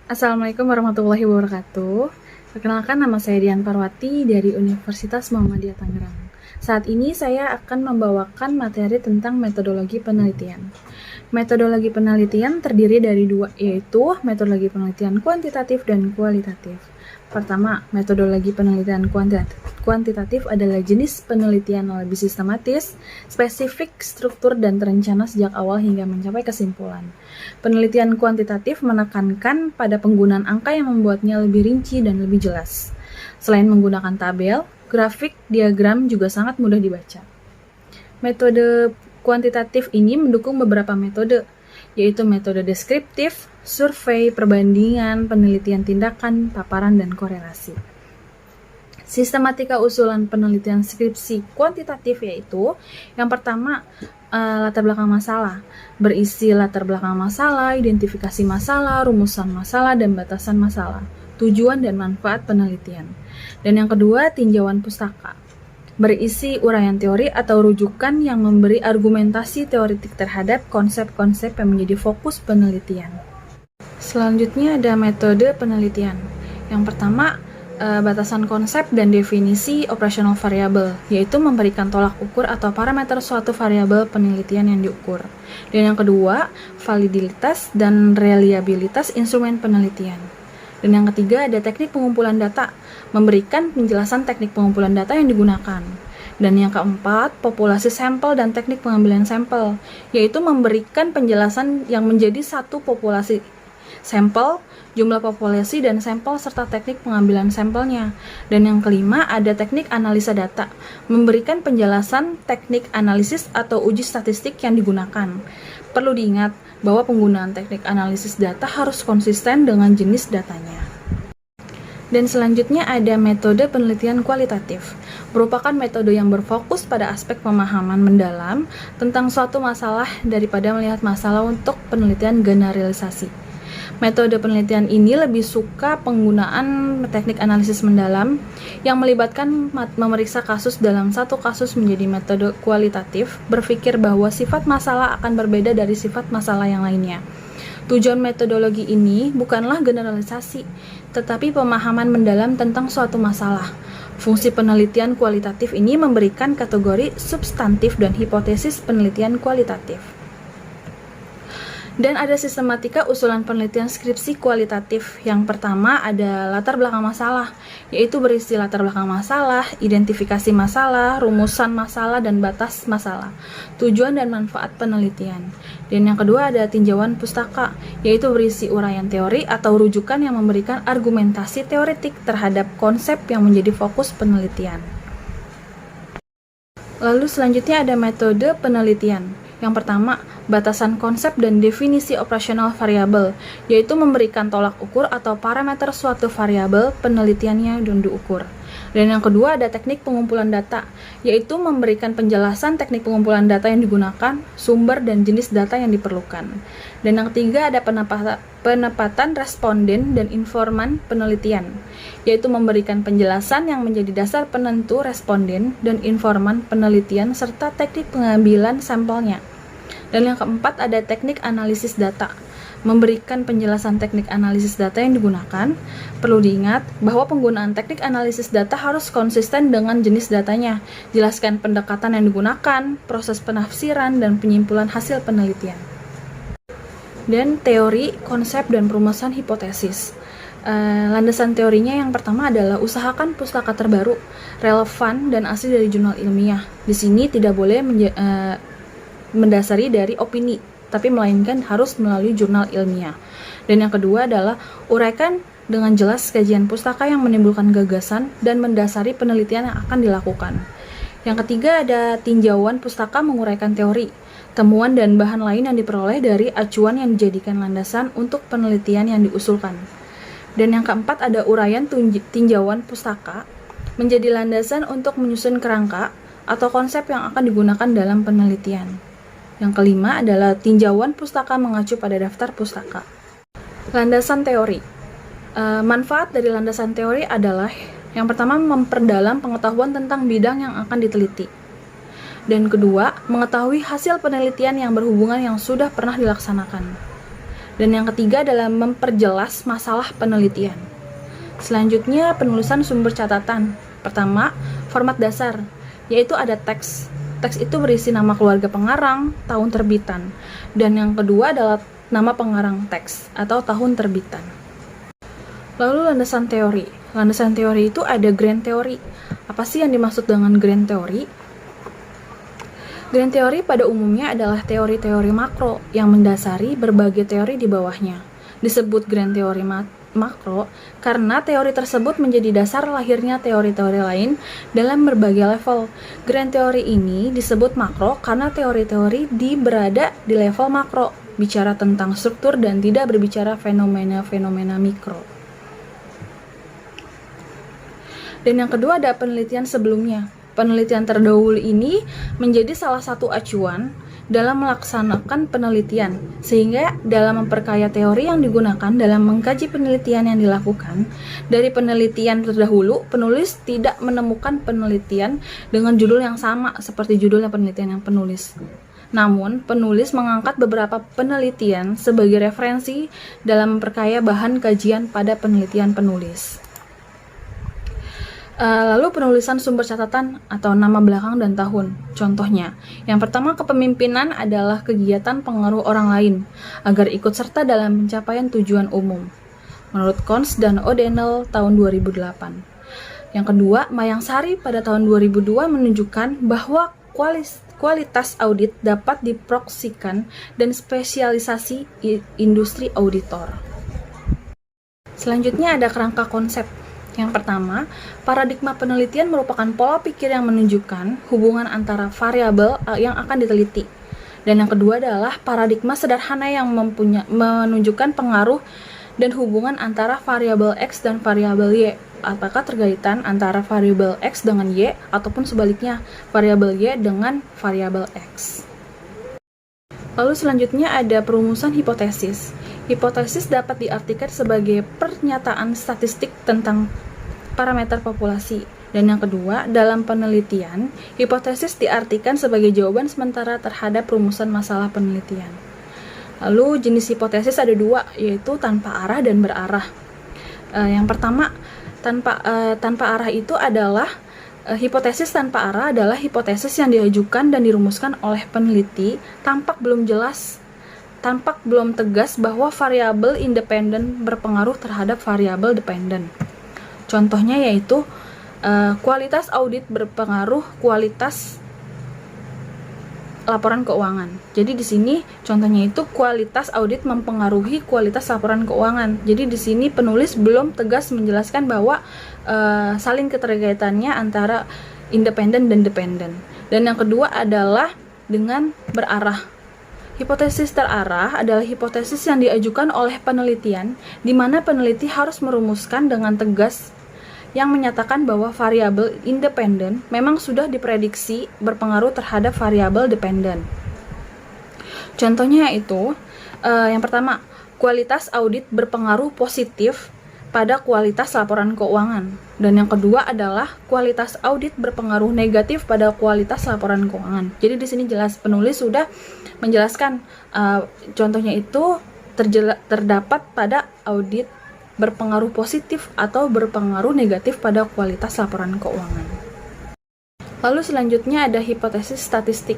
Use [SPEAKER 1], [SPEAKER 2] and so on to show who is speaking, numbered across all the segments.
[SPEAKER 1] Assalamualaikum warahmatullahi wabarakatuh. Perkenalkan, nama saya Dian Parwati dari Universitas Muhammadiyah Tangerang. Saat ini saya akan membawakan materi tentang metodologi penelitian. Metodologi penelitian terdiri dari dua, yaitu metodologi penelitian kuantitatif dan kualitatif. Pertama, metodologi penelitian kuantitatif adalah jenis penelitian yang lebih sistematis, spesifik, struktur, dan terencana sejak awal hingga mencapai kesimpulan. Penelitian kuantitatif menekankan pada penggunaan angka yang membuatnya lebih rinci dan lebih jelas. Selain menggunakan tabel, grafik, diagram juga sangat mudah dibaca. Metode kuantitatif ini mendukung beberapa metode, yaitu metode deskriptif, survei, perbandingan, penelitian tindakan, paparan, dan korelasi. Sistematika usulan penelitian skripsi kuantitatif yaitu yang pertama, latar belakang masalah, berisi latar belakang masalah, identifikasi masalah, rumusan masalah, dan batasan masalah, tujuan dan manfaat penelitian. Dan yang kedua, tinjauan pustaka, berisi uraian teori atau rujukan yang memberi argumentasi teoretik terhadap konsep-konsep yang menjadi fokus penelitian. Selanjutnya ada metode penelitian. Yang pertama, batasan konsep dan definisi operasional variabel, yaitu memberikan tolak ukur atau parameter suatu variabel penelitian yang diukur. Dan yang kedua, validitas dan reliabilitas instrumen penelitian. Dan yang ketiga, ada teknik pengumpulan data, memberikan penjelasan teknik pengumpulan data yang digunakan. Dan yang keempat, populasi sampel dan teknik pengambilan sampel, yaitu memberikan penjelasan yang menjadi satu populasi sampel, jumlah populasi dan sampel serta teknik pengambilan sampelnya. Dan yang kelima, ada teknik analisa data, memberikan penjelasan teknik analisis atau uji statistik yang digunakan. Perlu diingat bahwa penggunaan teknik analisis data harus konsisten dengan jenis datanya. Dan selanjutnya ada metode penelitian kualitatif, merupakan metode yang berfokus pada aspek pemahaman mendalam tentang suatu masalah daripada melihat masalah untuk penelitian generalisasi. Metode penelitian ini lebih suka penggunaan teknik analisis mendalam yang melibatkan memeriksa kasus dalam satu kasus. Menjadi metode kualitatif, berpikir bahwa sifat masalah akan berbeda dari sifat masalah yang lainnya. Tujuan metodologi ini bukanlah generalisasi, tetapi pemahaman mendalam tentang suatu masalah. Fungsi penelitian kualitatif ini memberikan kategori substantif dan hipotesis penelitian kualitatif. Dan ada sistematika usulan penelitian skripsi kualitatif. Yang pertama ada latar belakang masalah, yaitu berisi latar belakang masalah, identifikasi masalah, rumusan masalah, dan batas masalah, tujuan dan manfaat penelitian. Dan yang kedua ada tinjauan pustaka, yaitu berisi uraian teori atau rujukan yang memberikan argumentasi teoretik terhadap konsep yang menjadi fokus penelitian. Lalu selanjutnya ada metode penelitian. Yang pertama, batasan konsep dan definisi operasional variabel, yaitu memberikan tolak ukur atau parameter suatu variabel penelitiannya dan diukur. Dan yang kedua ada teknik pengumpulan data, yaitu memberikan penjelasan teknik pengumpulan data yang digunakan, sumber dan jenis data yang diperlukan. Dan yang ketiga ada penempatan responden dan informan penelitian, yaitu memberikan penjelasan yang menjadi dasar penentu responden dan informan penelitian serta teknik pengambilan sampelnya. Dan yang keempat ada teknik analisis data, memberikan penjelasan teknik analisis data yang digunakan. Perlu diingat bahwa penggunaan teknik analisis data harus konsisten dengan jenis datanya. Jelaskan pendekatan yang digunakan, proses penafsiran, dan penyimpulan hasil penelitian. Dan teori, konsep, dan perumusan hipotesis. Landasan teorinya yang pertama adalah usahakan pustaka terbaru, relevan, dan asli dari jurnal ilmiah. Di sini tidak boleh mendasari dari opini, tapi melainkan harus melalui jurnal ilmiah. Dan yang kedua adalah uraikan dengan jelas kajian pustaka yang menimbulkan gagasan dan mendasari penelitian yang akan dilakukan. Yang ketiga ada tinjauan pustaka menguraikan teori, temuan dan bahan lain yang diperoleh dari acuan yang dijadikan landasan untuk penelitian yang diusulkan. Dan yang keempat ada uraian tinjauan pustaka menjadi landasan untuk menyusun kerangka atau konsep yang akan digunakan dalam penelitian. Yang kelima adalah tinjauan pustaka mengacu pada daftar pustaka. Landasan teori. Manfaat dari landasan teori adalah yang pertama memperdalam pengetahuan tentang bidang yang akan diteliti. Dan kedua, mengetahui hasil penelitian yang berhubungan yang sudah pernah dilaksanakan. Dan yang ketiga adalah memperjelas masalah penelitian. Selanjutnya, penulisan sumber catatan. Pertama, format dasar, yaitu ada teks. Teks itu berisi nama keluarga pengarang, tahun terbitan. Dan yang kedua adalah nama pengarang teks atau tahun terbitan. Lalu landasan teori. Landasan teori itu ada grand teori. Apa sih yang dimaksud dengan grand teori? Grand teori pada umumnya adalah teori-teori makro yang mendasari berbagai teori di bawahnya. Disebut grand teori makro karena teori tersebut menjadi dasar lahirnya teori-teori lain dalam berbagai level. Grand teori ini disebut makro karena teori-teori berada di level makro, bicara tentang struktur dan tidak berbicara fenomena-fenomena mikro. Dan yang kedua ada penelitian sebelumnya. Penelitian terdahulu ini menjadi salah satu acuan dalam melaksanakan penelitian, sehingga dalam memperkaya teori yang digunakan dalam mengkaji penelitian yang dilakukan. Dari penelitian terdahulu, penulis tidak menemukan penelitian dengan judul yang sama seperti judulnya penelitian yang penulis. Namun, penulis mengangkat beberapa penelitian sebagai referensi dalam memperkaya bahan kajian pada penelitian penulis. Lalu penulisan sumber catatan atau nama belakang dan tahun. Contohnya, yang pertama kepemimpinan adalah kegiatan pengaruh orang lain agar ikut serta dalam pencapaian tujuan umum. Menurut Cons dan O'Donnell tahun 2008. Yang kedua, Mayang Sari pada tahun 2002 menunjukkan bahwa kualitas audit dapat diproksikan dan spesialisasi industri auditor. Selanjutnya ada kerangka konsep. Yang pertama, paradigma penelitian merupakan pola pikir yang menunjukkan hubungan antara variabel yang akan diteliti. Dan yang kedua adalah paradigma sederhana yang menunjukkan pengaruh dan hubungan antara variabel X dan variabel Y. Apakah terkaitan antara variabel X dengan Y ataupun sebaliknya, variabel Y dengan variabel X. Lalu selanjutnya ada perumusan hipotesis. Hipotesis dapat diartikan sebagai pernyataan statistik tentang parameter populasi. Dan yang kedua, dalam penelitian, hipotesis diartikan sebagai jawaban sementara terhadap rumusan masalah penelitian. Lalu jenis hipotesis ada dua, yaitu tanpa arah dan berarah. Yang pertama, tanpa arah itu adalah hipotesis tanpa arah adalah hipotesis yang diajukan dan dirumuskan oleh peneliti tampak belum tegas bahwa variabel independen berpengaruh terhadap variabel dependen. Contohnya yaitu kualitas audit berpengaruh kualitas laporan keuangan. Jadi di sini contohnya itu kualitas audit mempengaruhi kualitas laporan keuangan. Jadi di sini penulis belum tegas menjelaskan bahwa saling keterkaitannya antara independen dan dependen. Dan yang kedua adalah dengan berarah. Hipotesis terarah adalah hipotesis yang diajukan oleh penelitian, di mana peneliti harus merumuskan dengan tegas yang menyatakan bahwa variabel independen memang sudah diprediksi berpengaruh terhadap variabel dependen. Contohnya yaitu, yang pertama, kualitas audit berpengaruh positif pada kualitas laporan keuangan. Dan yang kedua adalah kualitas audit berpengaruh negatif pada kualitas laporan keuangan. Jadi di sini jelas penulis sudah menjelaskan contohnya itu terdapat pada audit berpengaruh positif atau berpengaruh negatif pada kualitas laporan keuangan. Lalu selanjutnya ada hipotesis statistik,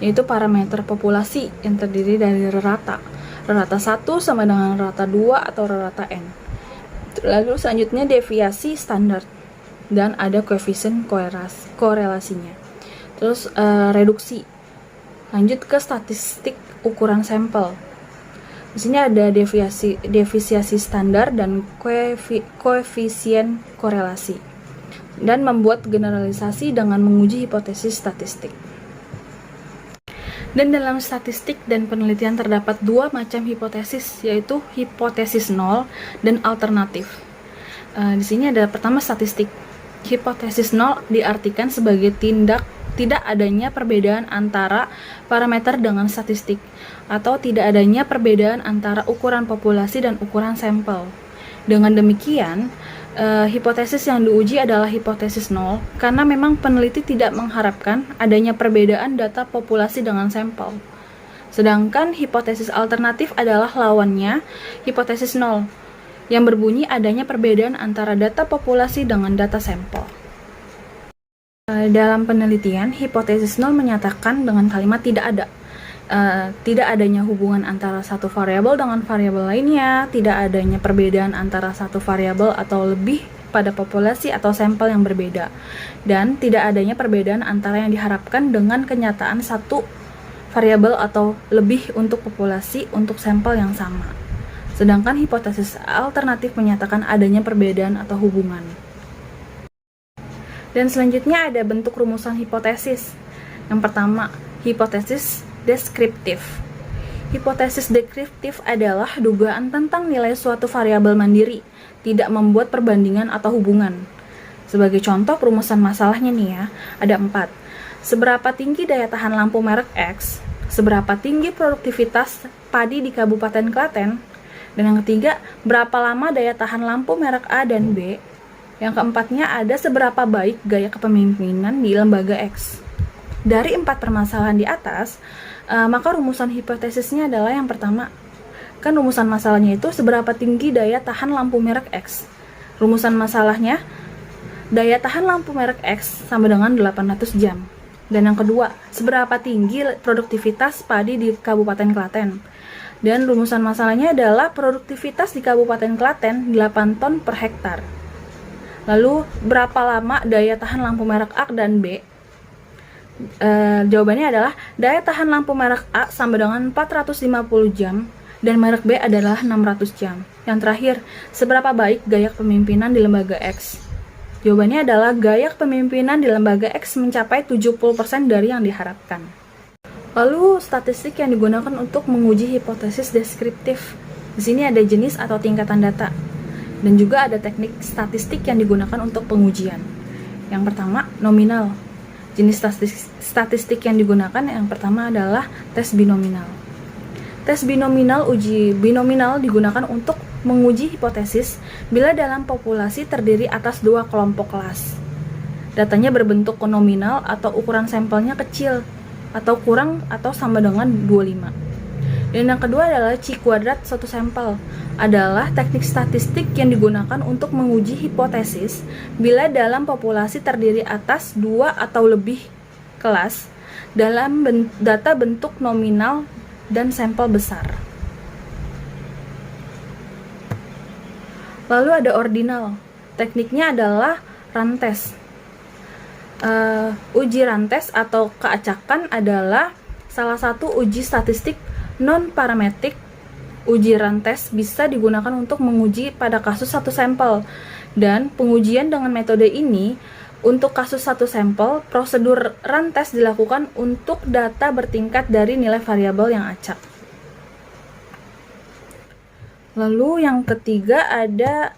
[SPEAKER 1] yaitu parameter populasi yang terdiri dari rata 1 sama dengan rata 2 atau rata N. Lalu selanjutnya deviasi standar dan ada koefisien korelasinya. Terus reduksi. Lanjut ke statistik ukuran sampel. Di sini ada deviasi standar dan koefisien korelasi. Dan membuat generalisasi dengan menguji hipotesis statistik. Dan dalam statistik dan penelitian terdapat dua macam hipotesis, yaitu hipotesis nol dan alternatif. Di sini ada pertama statistik. Hipotesis nol diartikan sebagai tidak adanya perbedaan antara parameter dengan statistik, atau tidak adanya perbedaan antara ukuran populasi dan ukuran sampel. Dengan demikian, hipotesis yang diuji adalah hipotesis nol, karena memang peneliti tidak mengharapkan adanya perbedaan data populasi dengan sampel. Sedangkan hipotesis alternatif adalah lawannya, hipotesis nol, yang berbunyi adanya perbedaan antara data populasi dengan data sampel. Dalam penelitian, hipotesis nol menyatakan dengan kalimat tidak adanya hubungan antara satu variabel dengan variabel lainnya, tidak adanya perbedaan antara satu variabel atau lebih pada populasi atau sampel yang berbeda, dan tidak adanya perbedaan antara yang diharapkan dengan kenyataan satu variabel atau lebih untuk populasi untuk sampel yang sama. Sedangkan hipotesis alternatif menyatakan adanya perbedaan atau hubungan. Dan selanjutnya ada bentuk rumusan hipotesis. Yang pertama, hipotesis deskriptif. Hipotesis deskriptif adalah dugaan tentang nilai suatu variabel mandiri, tidak membuat perbandingan atau hubungan. Sebagai contoh perumusan masalahnya nih ya, ada 4. Seberapa tinggi daya tahan lampu merek X? Seberapa tinggi produktivitas padi di Kabupaten Klaten? Dan yang ketiga, berapa lama daya tahan lampu merek A dan B? Yang keempatnya ada seberapa baik gaya kepemimpinan di lembaga X. Dari 4 permasalahan di atas, maka rumusan hipotesisnya adalah yang pertama, kan rumusan masalahnya itu seberapa tinggi daya tahan lampu merek X. Rumusan masalahnya, daya tahan lampu merek X sama dengan 800 jam. Dan yang kedua, seberapa tinggi produktivitas padi di Kabupaten Klaten. Dan rumusan masalahnya adalah produktivitas di Kabupaten Klaten 8 ton per hektar. Lalu, berapa lama daya tahan lampu merek A dan B? Jawabannya adalah daya tahan lampu merek A sama dengan 450 jam dan merek B adalah 600 jam. Yang terakhir, seberapa baik gaya kepemimpinan di lembaga X? Jawabannya adalah gaya kepemimpinan di lembaga X mencapai 70% dari yang diharapkan. Lalu, statistik yang digunakan untuk menguji hipotesis deskriptif. Di sini ada jenis atau tingkatan data. Dan juga ada teknik statistik yang digunakan untuk pengujian. Yang pertama, nominal. Jenis statistik yang digunakan yang pertama adalah tes binominal. Tes uji binominal digunakan untuk menguji hipotesis bila dalam populasi terdiri atas 2 kelompok kelas. Datanya berbentuk nominal atau ukuran sampelnya kecil atau kurang atau sama dengan 25. Dan yang kedua adalah chi kuadrat satu sampel. Adalah teknik statistik yang digunakan untuk menguji hipotesis bila dalam populasi terdiri atas 2 atau lebih kelas dalam data bentuk nominal dan sampel besar. Lalu ada ordinal. Tekniknya adalah rantes. Uji rantes atau keacakan adalah salah satu uji statistik non-parametrik. Uji rantes bisa digunakan untuk menguji pada kasus satu sampel, dan pengujian dengan metode ini untuk kasus satu sampel, prosedur rantes dilakukan untuk data bertingkat dari nilai variabel yang acak. Lalu yang ketiga ada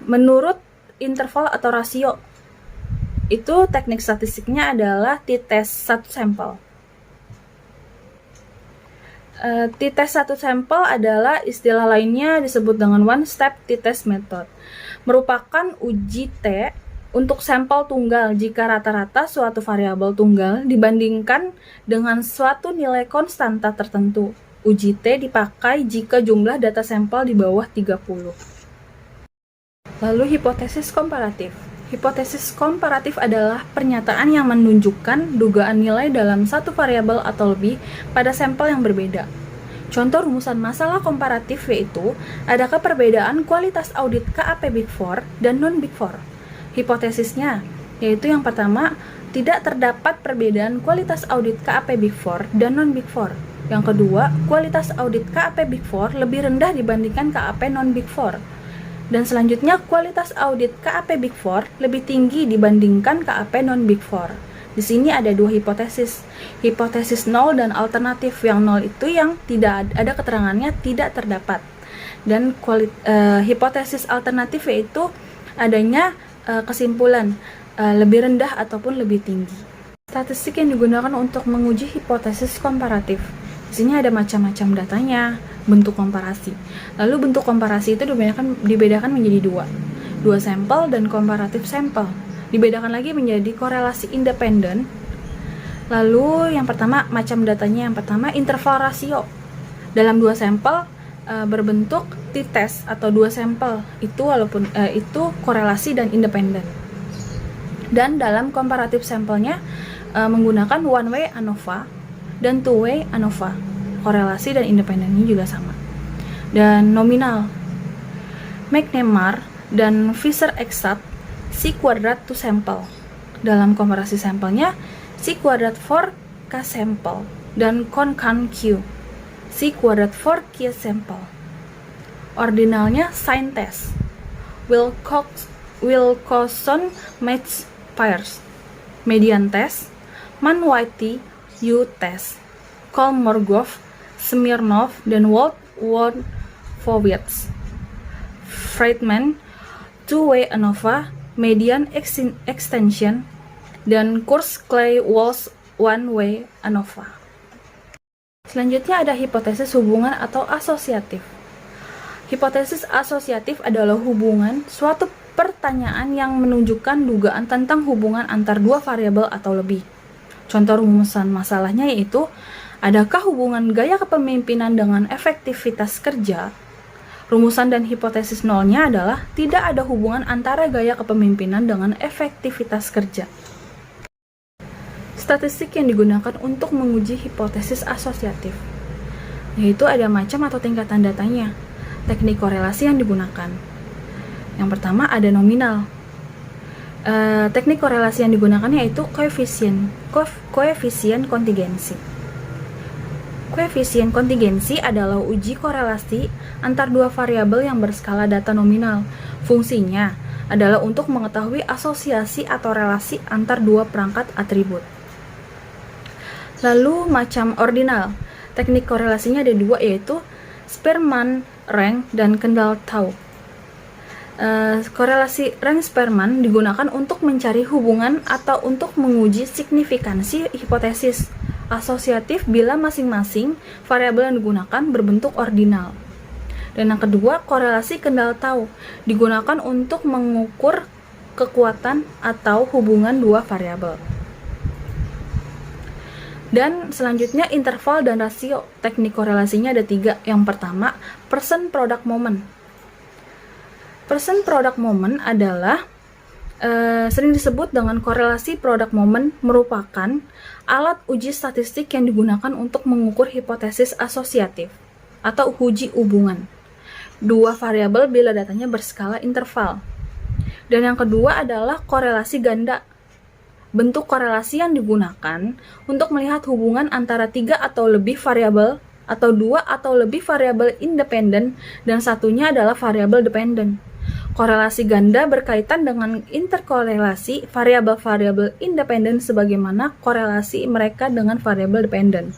[SPEAKER 1] menurut interval atau rasio. Itu teknik statistiknya adalah t-test satu sampel. T-test satu sampel adalah istilah lainnya disebut dengan one-step t-test method. Merupakan uji T untuk sampel tunggal jika rata-rata suatu variabel tunggal dibandingkan dengan suatu nilai konstanta tertentu. Uji T dipakai jika jumlah data sampel di bawah 30. Lalu hipotesis komparatif. Hipotesis komparatif adalah pernyataan yang menunjukkan dugaan nilai dalam satu variabel atau lebih pada sampel yang berbeda. Contoh rumusan masalah komparatif yaitu, adakah perbedaan kualitas audit KAP Big Four dan non-Big Four? Hipotesisnya, yaitu yang pertama, tidak terdapat perbedaan kualitas audit KAP Big Four dan non-Big Four. Yang kedua, kualitas audit KAP Big Four lebih rendah dibandingkan KAP non-Big Four. Dan selanjutnya, kualitas audit KAP Big Four lebih tinggi dibandingkan KAP non-Big Four. Di sini ada 2 hipotesis, hipotesis nol dan alternatif. Yang nol itu yang tidak ada keterangannya, tidak terdapat. Dan hipotesis alternatif yaitu adanya kesimpulan lebih rendah ataupun lebih tinggi. Statistik yang digunakan untuk menguji hipotesis komparatif. Di sini ada macam-macam datanya, bentuk komparasi. Lalu bentuk komparasi itu dibedakan menjadi 2 sampel dan komparatif sampel. Dibedakan lagi menjadi korelasi independen Lalu yang pertama, macam datanya yang pertama interval rasio. Dalam dua sampel berbentuk t-test atau dua sampel itu itu korelasi dan independen. Dan dalam komparatif sampelnya menggunakan one way ANOVA dan two way ANOVA. Korelasi dan independennya juga sama. Dan nominal, McNemar dan Fisher Exact C kuadrat to sample. Dalam komparasi sampelnya C kuadrat for K sample dan concan Q C kuadrat for Q sample. Ordinalnya sign test, Wilcoxon match pairs, median test, Mann-Whitty U test, Kolmogorov, Smirnov, dan Wolfowitz. Friedman, two-way ANOVA, median extension, dan Kurz-Clay-Walsh one-way ANOVA. Selanjutnya ada hipotesis hubungan atau asosiatif. Hipotesis asosiatif adalah hubungan suatu pertanyaan yang menunjukkan dugaan tentang hubungan antar dua variabel atau lebih. Contoh rumusan masalahnya yaitu, adakah hubungan gaya kepemimpinan dengan efektivitas kerja? Rumusan dan hipotesis nolnya adalah tidak ada hubungan antara gaya kepemimpinan dengan efektivitas kerja. Statistik yang digunakan untuk menguji hipotesis asosiatif, yaitu ada macam atau tingkatan datanya. Teknik korelasi yang digunakan. Yang pertama ada nominal. Teknik korelasi yang digunakan yaitu koefisien kontingensi. Koefisien kontingensi adalah uji korelasi antar dua variabel yang berskala data nominal. Fungsinya adalah untuk mengetahui asosiasi atau relasi antar dua perangkat atribut. Lalu macam ordinal. Teknik korelasinya ada dua, yaitu Spearman rank dan Kendall-Tau. Korelasi rank Spearman digunakan untuk mencari hubungan atau untuk menguji signifikansi hipotesis asosiatif bila masing-masing variabel yang digunakan berbentuk ordinal. Dan yang kedua, korelasi Kendall-Tau digunakan untuk mengukur kekuatan atau hubungan dua variabel. Dan selanjutnya interval dan rasio. Teknik korelasinya ada tiga. Yang pertama, percent product moment. Percent product moment adalah sering disebut dengan korelasi product moment, merupakan alat uji statistik yang digunakan untuk mengukur hipotesis asosiatif atau uji hubungan dua variabel bila datanya berskala interval. Dan yang kedua adalah korelasi ganda. Bentuk korelasi yang digunakan untuk melihat hubungan antara tiga atau lebih variabel atau dua atau lebih variabel independen dan satunya adalah variabel dependen. Korelasi ganda berkaitan dengan interkorelasi variabel-variabel independen sebagaimana korelasi mereka dengan variabel dependen.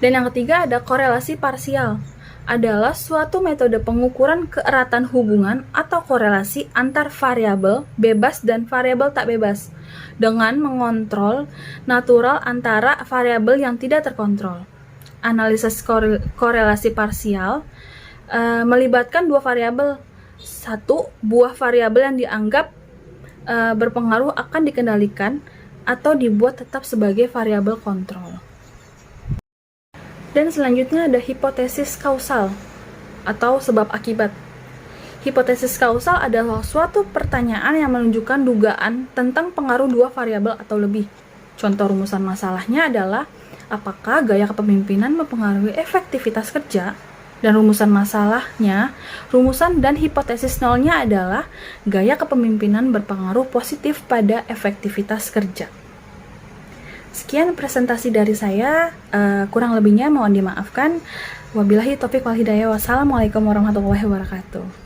[SPEAKER 1] Dan yang ketiga ada korelasi parsial. Adalah suatu metode pengukuran keeratan hubungan atau korelasi antar variabel bebas dan variabel tak bebas dengan mengontrol natural antara variabel yang tidak terkontrol. Analisis korelasi parsial melibatkan dua variabel. Satu, buah variabel yang dianggap berpengaruh akan dikendalikan atau dibuat tetap sebagai variabel kontrol. Dan selanjutnya ada hipotesis kausal atau sebab akibat. Hipotesis kausal adalah suatu pertanyaan yang menunjukkan dugaan tentang pengaruh dua variabel atau lebih. Contoh rumusan masalahnya adalah apakah gaya kepemimpinan mempengaruhi efektivitas kerja? Dan rumusan masalahnya, rumusan dan hipotesis nolnya adalah gaya kepemimpinan berpengaruh positif pada efektivitas kerja. Sekian presentasi dari saya, kurang lebihnya mohon dimaafkan. Wabillahi taufiq wal hidayah. Wassalamualaikum warahmatullahi wabarakatuh.